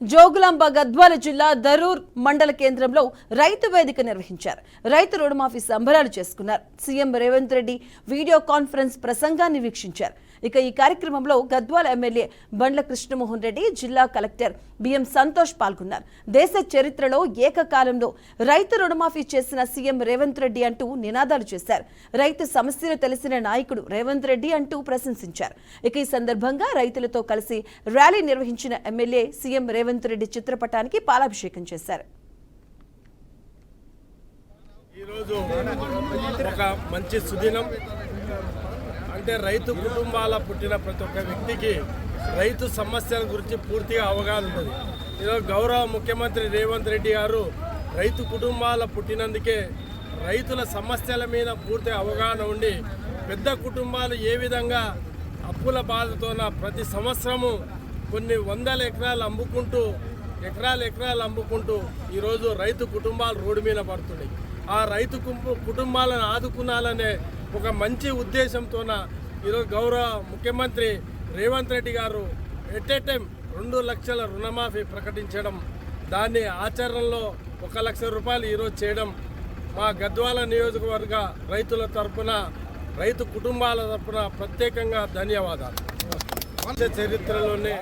జోగులాంబ గద్వాల జిల్లా దరూర్ మండల కేంద్రంలో రైతు వేదిక నిర్వహించారు. రైతు రుణమాఫీ సంబరాలు చేసుకున్నారు. CM Revanth Reddy video conference ప్రసంగాన్ని వీక్షించారు. ఇక ఈ కార్యక్రమంలో గద్వాల ఎమ్మెల్యే బండ్ల కృష్ణమోహన్ రెడ్డి, జిల్లా కలెక్టర్ బిఎం సంతోష్ పాల్గొన్నారు. దేశ చరిత్రలో ఏకకాలంలో రైతు రుణమాఫీ చేసిన సీఎం రేవంత్ రెడ్డి అంటూ నినాదాలు చేశారు. రైతు సమస్యలు తెలిసిన నాయకుడు రేవంత్ రెడ్డి అంటూ ప్రశంసించారు. ఇక ఈ సందర్భంగా రైతులతో కలిసి ర్యాలీ నిర్వహించిన ఎమ్మెల్యే సీఎం రేవంత్ రెడ్డి చిత్రపటానికి పాలాభిషేకం చేశారు. ఈరోజు ఒక మంచి సుదినం. అంటే రైతు కుటుంబాల పుట్టిన ప్రతి ఒక్క వ్యక్తికి రైతు సమస్యల గురించి పూర్తిగా అవగాహన ఉంటుంది. ఈరోజు గౌరవ ముఖ్యమంత్రి రేవంత్ రెడ్డి గారు రైతు కుటుంబాల పుట్టినందుకే రైతుల సమస్యల మీద పూర్తి అవగాహన ఉండి పెద్ద కుటుంబాలు ఏ విధంగా అప్పుల బాధతోన ప్రతి సంవత్సరము కొన్ని వందల ఎకరాలు అమ్ముకుంటూ ఈరోజు రైతు కుటుంబాలు రోడ్డు మీద పడుతున్నాయి. ఆ రైతు కుటుంబాలను ఆదుకునాలనే ఒక మంచి ఉద్దేశంతోన ఈరోజు గౌరవ ముఖ్యమంత్రి రేవంత్ రెడ్డి గారు ఎట్ ఏ టైం 2 లక్షల రుణమాఫీ ప్రకటించడం, దాన్ని ఆచరణలో 1 లక్ష రూపాయలు ఈరోజు చేయడం మా గద్వాల నియోజకవర్గ రైతుల తరఫున, రైతు కుటుంబాల తరఫున ప్రత్యేకంగా ధన్యవాదాలు. చరిత్రలోనే